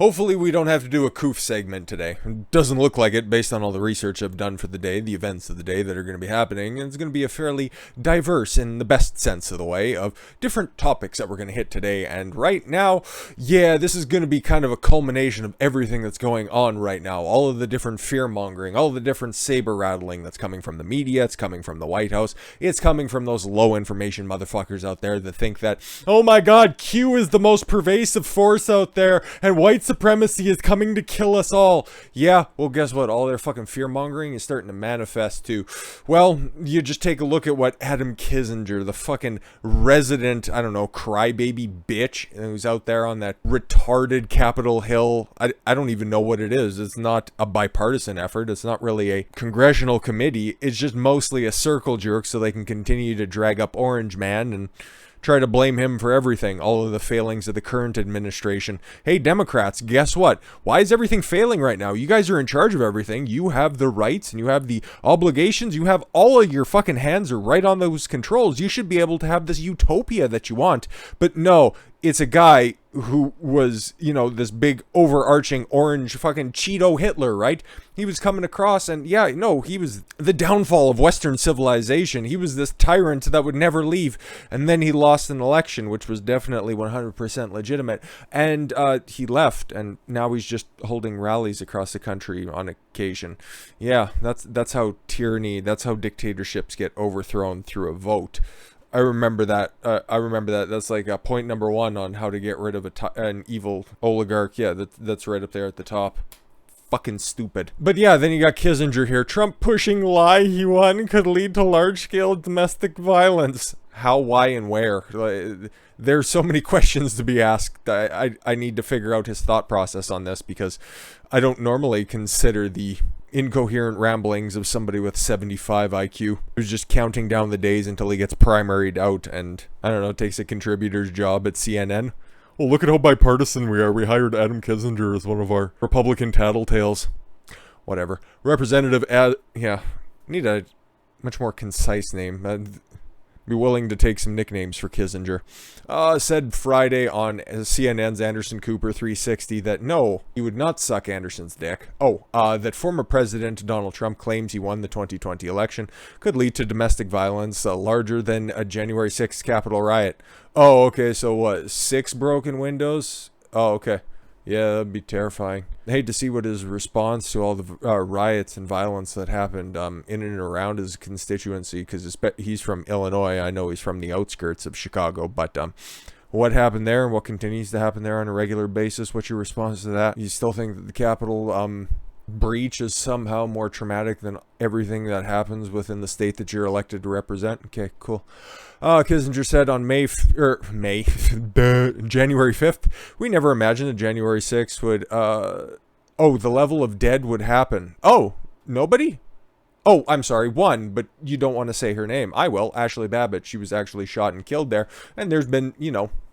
Hopefully we don't have to do a coof segment today. It doesn't look like it based on all the research I've done for the day, the events of the day that are going to be happening, and it's going to be a fairly diverse, in the best sense of the way, of different topics that we're going to hit today. And right now, yeah, this is going to be kind of a culmination of everything that's going on right now. All of the different fear-mongering, all of the different saber-rattling that's coming from the media, it's coming from the White House, it's coming from those low-information motherfuckers out there that think that, oh my god, Q is the most pervasive force out there, and white supremacy is coming to kill us all. Yeah, well, guess what? All their fucking fear-mongering is starting to manifest too. Well, you just take a look at what Adam Kinzinger, the fucking resident, I don't know, crybaby bitch who's out there on that retarded Capitol Hill. I don't even know what it is. It's not a bipartisan effort. It's not really a congressional committee. It's just mostly a circle jerk so they can continue to drag up Orange Man and try to blame him for everything, all of the failings of the current administration. Hey, Democrats, guess what? Why is everything failing right now? You guys are in charge of everything. You have the rights and you have the obligations. You have all of your fucking hands are right on those controls. You should be able to have this utopia that you want. But no, it's a guy who was, you know, this big overarching orange fucking Cheeto Hitler, right? He was coming across and yeah, no, he was the downfall of Western civilization. He was this tyrant that would never leave. And then he lost an election, which was definitely 100% legitimate. And he left and now he's just holding rallies across the country on occasion. Yeah, that's how tyranny, that's how dictatorships get overthrown through a vote. I remember that. That's like point number one on how to get rid of an evil oligarch. Yeah, that's right up there at the top. Fucking stupid. But yeah, then you got Kinzinger here. Trump pushing lie he won could lead to large-scale domestic violence. How, why, and where? There's so many questions to be asked. I need to figure out his thought process on this because I don't normally consider the incoherent ramblings of somebody with 75 IQ who's just counting down the days until he gets primaried out and, I don't know, takes a contributor's job at CNN. Well, look at how bipartisan we are. We hired Adam Kinzinger as one of our Republican tattletales. Whatever. Representative yeah, need a much more concise name. Be willing to take some nicknames for Kinzinger. Said Friday on CNN's Anderson Cooper 360 that no, he would not suck Anderson's dick. That former President Donald Trump claims he won the 2020 election could lead to domestic violence larger than a January 6th Capitol riot. Oh, okay, so what, 6 broken windows? Oh, okay. Yeah, that'd be terrifying. I hate to see what his response to all the riots and violence that happened in and around his constituency, because he's from Illinois. I know he's from the outskirts of Chicago, but what happened there and what continues to happen there on a regular basis, what's your response to that? You still think that the Capitol breach is somehow more traumatic than everything that happens within the state that you're elected to represent? Okay, cool. Kinzinger said on January 5th, we never imagined that January 6th would, the level of dead would happen. Oh, nobody? Oh, I'm sorry, one, but you don't want to say her name. I will. Ashley Babbitt. She was actually shot and killed there. And there's been,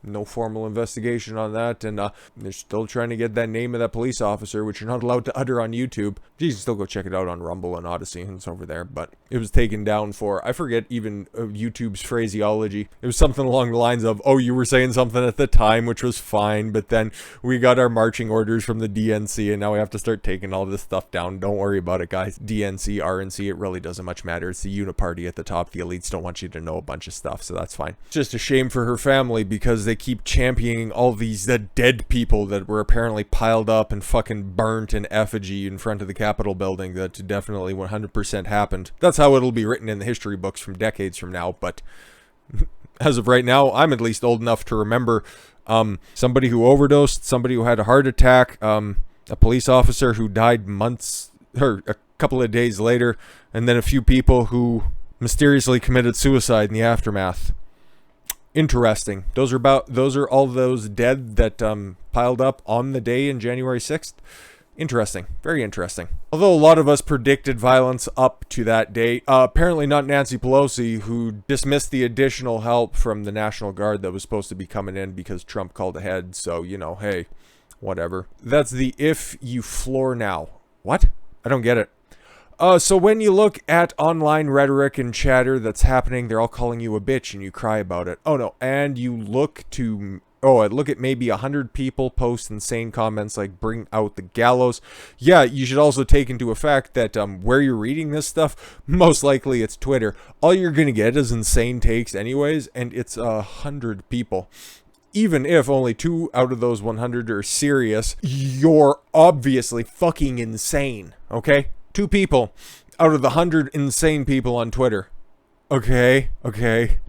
no formal investigation on that. And they're still trying to get that name of that police officer, which you're not allowed to utter on YouTube. You can still go check it out on Rumble and Odyssey, and it's over there. But it was taken down for, I forget even YouTube's phraseology. It was something along the lines of, oh, you were saying something at the time, which was fine. But then we got our marching orders from the DNC, and now we have to start taking all this stuff down. Don't worry about it, guys. DNC, RNC, it really doesn't much matter. It's the uniparty at the top. The elites don't want you to know a bunch of stuff, so that's fine. It's just a shame for her family because they keep championing all these dead people that were apparently piled up and fucking burnt in effigy in front of the Capitol building. That definitely 100% happened. That's how it'll be written in the history books from decades from now, but as of right now, I'm at least old enough to remember somebody who overdosed, somebody who had a heart attack, a police officer who died a couple of days later, and then a few people who mysteriously committed suicide in the aftermath. Interesting. Those are all those dead that piled up on the day in January 6th. Interesting. Very interesting. Although a lot of us predicted violence up to that day, apparently not Nancy Pelosi, who dismissed the additional help from the National Guard that was supposed to be coming in because Trump called ahead. So, hey, whatever. That's the if you floor now. What? I don't get it. So when you look at online rhetoric and chatter that's happening, they're all calling you a bitch and you cry about it. Oh no, and you look to Oh, I'd look at maybe 100 people post insane comments like bring out the gallows. Yeah, you should also take into effect that where you're reading this stuff, most likely it's Twitter. All you're going to get is insane takes anyways, and it's 100 people. Even if only 2 out of those 100 are serious, you're obviously fucking insane, okay? 2 people out of the 100 insane people on Twitter. Okay.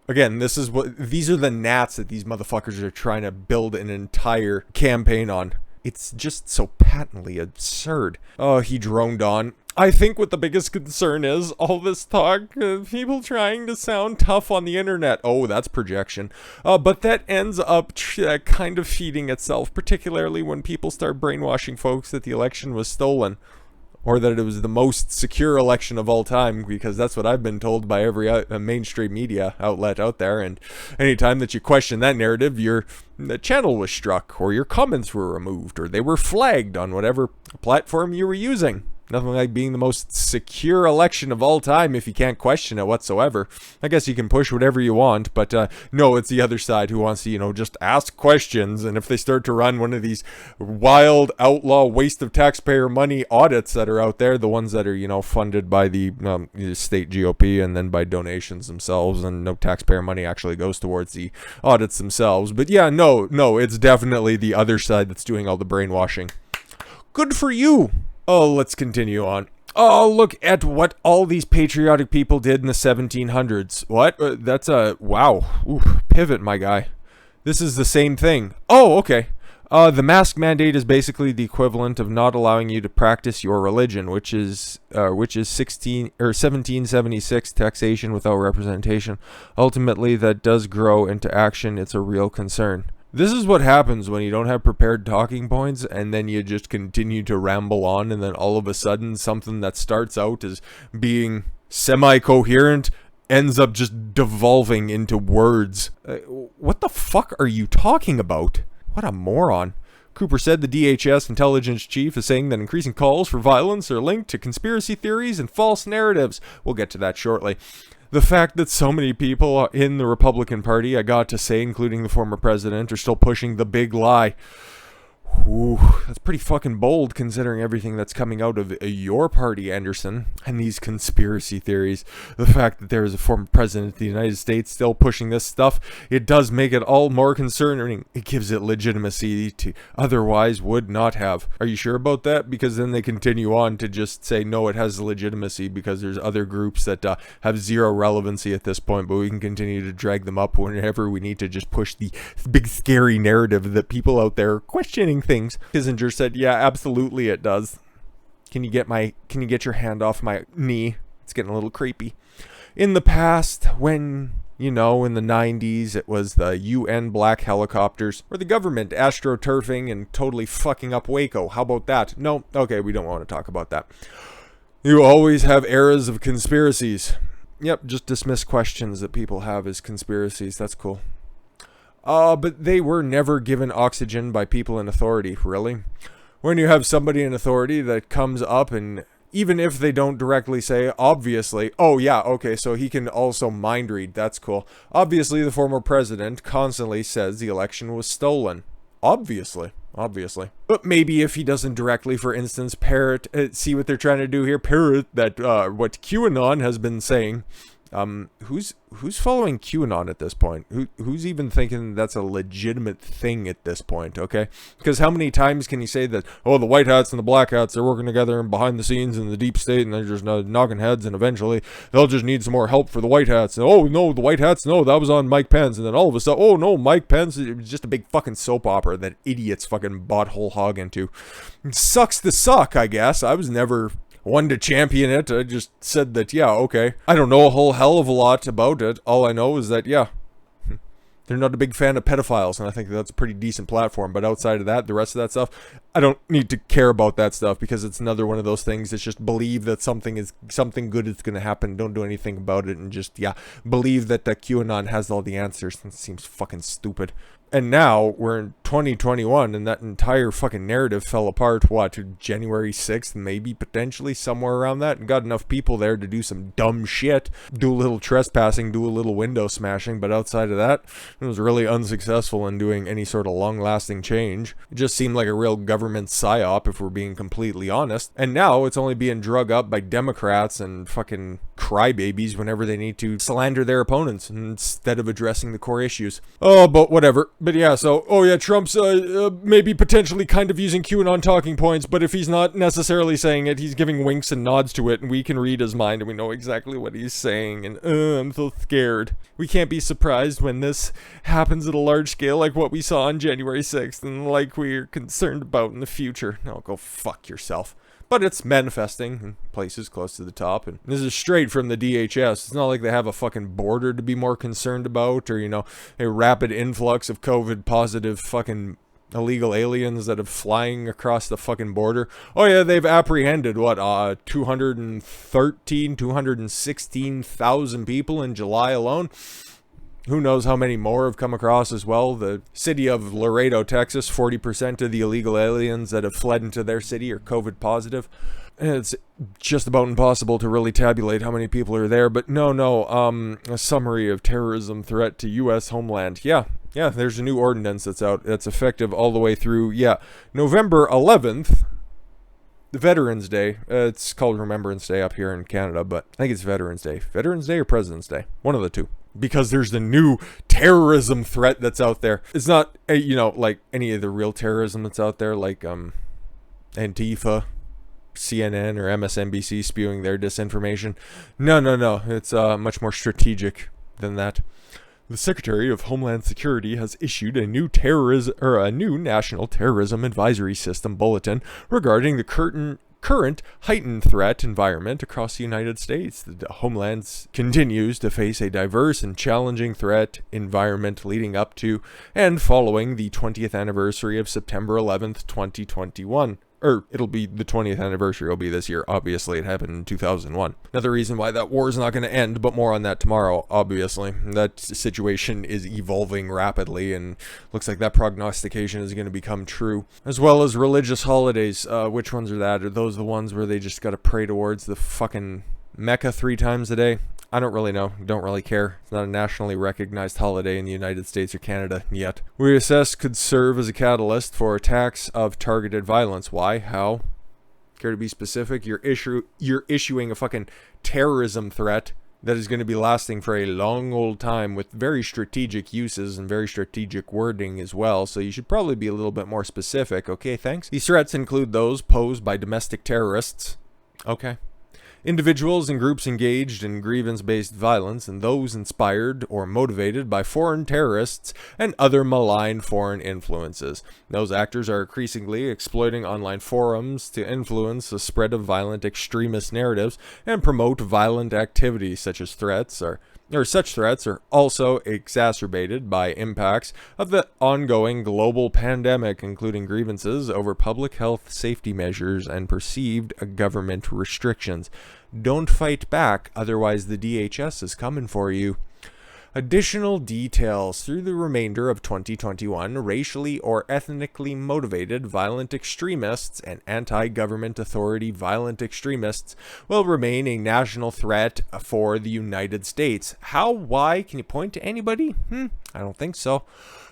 Again, these are the gnats that these motherfuckers are trying to build an entire campaign on. It's just so patently absurd. Oh, he droned on. I think what the biggest concern is, all this talk, people trying to sound tough on the internet. Oh, that's projection. But that ends up kind of feeding itself, particularly when people start brainwashing folks that the election was stolen. Or that it was the most secure election of all time, because that's what I've been told by every mainstream media outlet out there. And anytime that you question that narrative, the channel was struck, or your comments were removed, or they were flagged on whatever platform you were using. Nothing like being the most secure election of all time if you can't question it whatsoever. I guess you can push whatever you want, but no, it's the other side who wants to, just ask questions. And if they start to run one of these wild, outlaw, waste of taxpayer money audits that are out there, the ones that are, funded by the state GOP and then by donations themselves, and no taxpayer money actually goes towards the audits themselves. But yeah, no, it's definitely the other side that's doing all the brainwashing. Good for you. Oh, let's continue on. Oh, look at what all these patriotic people did in the 1700s. What? That's a... Wow. Ooh, pivot, my guy. This is the same thing. Oh, okay. The mask mandate is basically the equivalent of not allowing you to practice your religion, which is 1776 taxation without representation. Ultimately, that does grow into action. It's a real concern. This is what happens when you don't have prepared talking points and then you just continue to ramble on, and then all of a sudden something that starts out as being semi-coherent ends up just devolving into words. What the fuck are you talking about? What a moron. Cooper said the DHS intelligence chief is saying that increasing calls for violence are linked to conspiracy theories and false narratives. We'll get to that shortly. The fact that so many people in the Republican Party, I got to say, including the former president, are still pushing the big lie. Ooh, that's pretty fucking bold considering everything that's coming out of your party, Anderson, and these conspiracy theories. The fact that there is a former president of the United States still pushing this stuff, it does make it all more concerning. It gives it legitimacy to otherwise would not have. Are you sure about that? Because then they continue on to just say, no, it has legitimacy because there's other groups that have zero relevancy at this point, but we can continue to drag them up whenever we need to just push the big scary narrative that people out there are questioning things. Kinzinger said, yeah, absolutely it does. Can you get your hand off my knee? It's getting a little creepy. In the past, when, in the 90s, it was the UN black helicopters, or the government astroturfing and totally fucking up Waco. How about that? No, okay, we don't want to talk about that. You always have eras of conspiracies. Yep, just dismiss questions that people have as conspiracies. That's cool. But they were never given oxygen by people in authority, really. When you have somebody in authority that comes up and even if they don't directly say, obviously, oh yeah, okay, so he can also mind read, that's cool. Obviously, the former president constantly says the election was stolen. Obviously. But maybe if he doesn't directly, for instance, parrot, see what they're trying to do here, parrot that, what QAnon has been saying. Who's following QAnon at this point? Who's even thinking that's a legitimate thing at this point, okay? Because how many times can you say that, oh, the white hats and the black hats, they're working together and behind the scenes in the deep state and they're just knocking heads and eventually they'll just need some more help for the white hats. And, oh, no, the white hats, no, that was on Mike Pence. And then all of a sudden, oh, no, Mike Pence, it was just a big fucking soap opera that idiots fucking bought whole hog into. It sucks to suck, I guess. I was never one to champion it. I just said that, yeah, okay. I don't know a whole hell of a lot about it. All I know is that, yeah, they're not a big fan of pedophiles, and I think that's a pretty decent platform. But outside of that, the rest of that stuff, I don't need to care about that stuff because it's another one of those things that's just believe that something good is going to happen. Don't do anything about it, and just, yeah, believe that the QAnon has all the answers. It seems fucking stupid. And now we're in 2021 and that entire fucking narrative fell apart, January 6th, maybe, potentially, somewhere around that, and got enough people there to do some dumb shit, do a little trespassing, do a little window smashing, but outside of that, it was really unsuccessful in doing any sort of long-lasting change. It just seemed like a real government psyop, if we're being completely honest, and now it's only being drug up by Democrats and fucking crybabies whenever they need to slander their opponents instead of addressing the core issues. Oh, but whatever. But yeah, so, Trump's maybe potentially kind of using QAnon talking points, but if he's not necessarily saying it, he's giving winks and nods to it, and we can read his mind, and we know exactly what he's saying, and I'm so scared. We can't be surprised when this happens at a large scale like what we saw on January 6th, and like we're concerned about in the future. No, go fuck yourself. But it's manifesting in places close to the top, and this is straight from the DHS. It's not like they have a fucking border to be more concerned about, or, a rapid influx of COVID-positive fucking illegal aliens that are flying across the fucking border. Oh yeah, they've apprehended, 216,000 people in July alone. Who knows how many more have come across as well. The city of Laredo, Texas, 40% of the illegal aliens that have fled into their city are COVID positive. And it's just about impossible to really tabulate how many people are there. But a summary of terrorism threat to U.S. homeland. Yeah, there's a new ordinance that's out. That's effective all the way through, November 11th. The Veterans Day. It's called Remembrance Day up here in Canada, but I think it's Veterans Day. Veterans Day or President's Day? One of the two. Because there's the new terrorism threat that's out there. It's not, like any of the real terrorism that's out there, like Antifa, CNN, or MSNBC spewing their disinformation. No. It's much more strategic than that. The Secretary of Homeland Security has issued a new National Terrorism Advisory System bulletin regarding the current heightened threat environment across the United States. The Homeland continues to face a diverse and challenging threat environment leading up to and following the 20th anniversary of September 11th, 2021. It'll be the 20th anniversary, it'll be this year. Obviously, it happened in 2001. Another reason why that war is not going to end, but more on that tomorrow, obviously. That situation is evolving rapidly, and looks like that prognostication is going to become true. As well as religious holidays. Which ones are that? Are those the ones where they just got to pray towards the fucking Mecca 3 times a day? I don't really know. Don't really care. It's not a nationally recognized holiday in the United States or Canada yet. We assess could serve as a catalyst for attacks of targeted violence. Why? How? Care to be specific? You're issuing a fucking terrorism threat that is going to be lasting for a long old time with very strategic uses and very strategic wording as well, so you should probably be a little bit more specific. Okay, thanks. These threats include those posed by domestic terrorists. Okay. Individuals and groups engaged in grievance-based violence, and those inspired or motivated by foreign terrorists and other malign foreign influences. Those actors are increasingly exploiting online forums to influence the spread of violent extremist narratives and promote violent activities. Such threats are also exacerbated by impacts of the ongoing global pandemic, including grievances over public health safety measures and perceived government restrictions. Don't fight back, otherwise the DHS is coming for you. Additional details through the remainder of 2021, racially or ethnically motivated violent extremists and anti-government authority violent extremists will remain a national threat for the United States. How? Why? Can you point to anybody? I don't think so.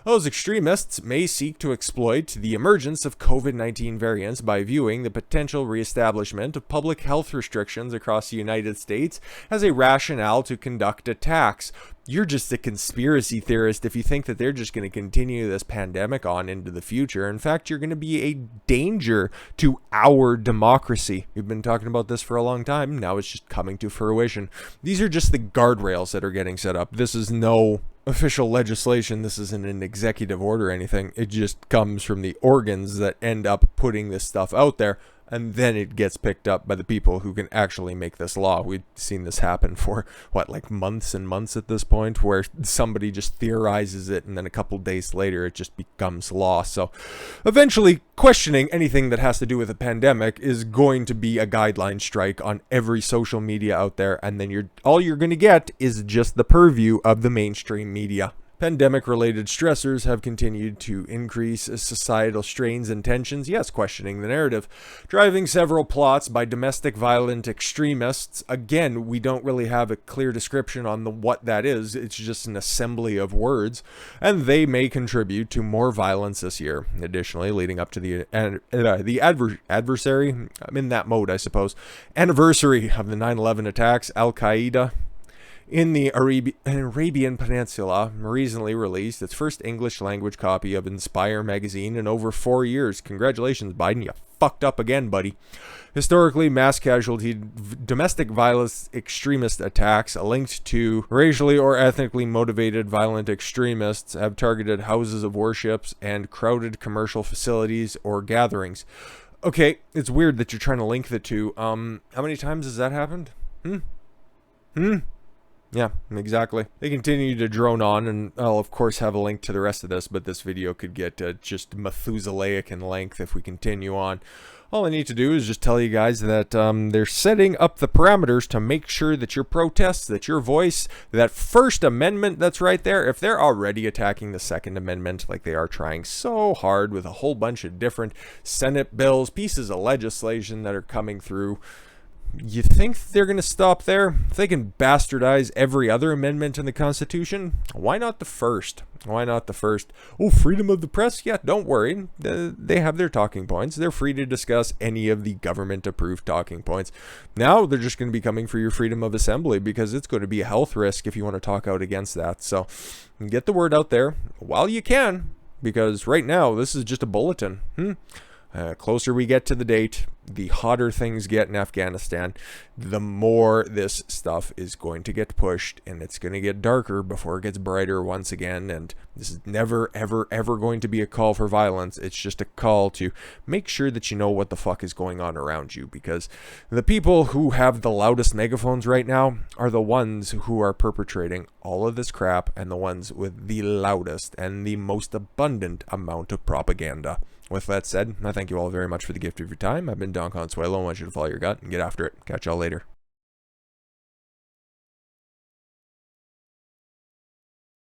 Those extremists may seek to exploit the emergence of COVID-19 variants by viewing the potential reestablishment of public health restrictions across the United States as a rationale to conduct attacks. You're just a conspiracy theorist if you think that they're just going to continue this pandemic on into the future. In fact, you're going to be a danger to our democracy. We've been talking about this for a long time. Now it's just coming to fruition. These are just the guardrails that are getting set up. This is no official legislation. This isn't an executive order or anything. It just comes from the organs that end up putting this stuff out there, and then it gets picked up by the people who can actually make this law. We've seen this happen for, months and months at this point, where somebody just theorizes it, and then a couple days later, it just becomes law. So eventually, questioning anything that has to do with a pandemic is going to be a guideline strike on every social media out there, and then all you're going to get is just the purview of the mainstream media. Pandemic-related stressors have continued to increase societal strains and tensions, yes, questioning the narrative, driving several plots by domestic violent extremists. Again, we don't really have a clear description on what that is. It's just an assembly of words, and they may contribute to more violence this year. Additionally, leading up to the adversary, I'm in that mode, I suppose, anniversary of the 9/11 attacks, Al-Qaeda in the Arabian Peninsula recently released its first English language copy of Inspire magazine in over 4 years. Congratulations, Biden. You fucked up again, buddy. Historically, mass casualty domestic violence extremist attacks linked to racially or ethnically motivated violent extremists have targeted houses of worships and crowded commercial facilities or gatherings. Okay, it's weird that you're trying to link the two. How many times has that happened? Yeah, exactly. They continue to drone on, and I'll of course have a link to the rest of this, but this video could get just Methuselaic in length if we continue on. All I need to do is just tell you guys that they're setting up the parameters to make sure that your protests, that your voice, that First Amendment that's right there, if they're already attacking the Second Amendment like they are trying so hard with a whole bunch of different Senate bills, pieces of legislation that are coming through, you think they're going to stop there? If they can bastardize every other amendment in the Constitution, why not the first? Why not the first? Oh, freedom of the press? Yeah, don't worry. They have their talking points. They're free to discuss any of the government-approved talking points. Now they're just going to be coming for your freedom of assembly because it's going to be a health risk if you want to talk out against that. So get the word out there while you can, because right now this is just a bulletin. Closer we get to the date, the hotter things get in Afghanistan, the more this stuff is going to get pushed, and it's going to get darker before it gets brighter once again. And this is never, ever, ever going to be a call for violence. It's just a call to make sure that you know what the fuck is going on around you, because the people who have the loudest megaphones right now are the ones who are perpetrating all of this crap, and the ones with the loudest and the most abundant amount of propaganda. With that said, I thank you all very much for the gift of your time. I've been Don Consuelo. I want you to follow your gut and get after it. Catch y'all later.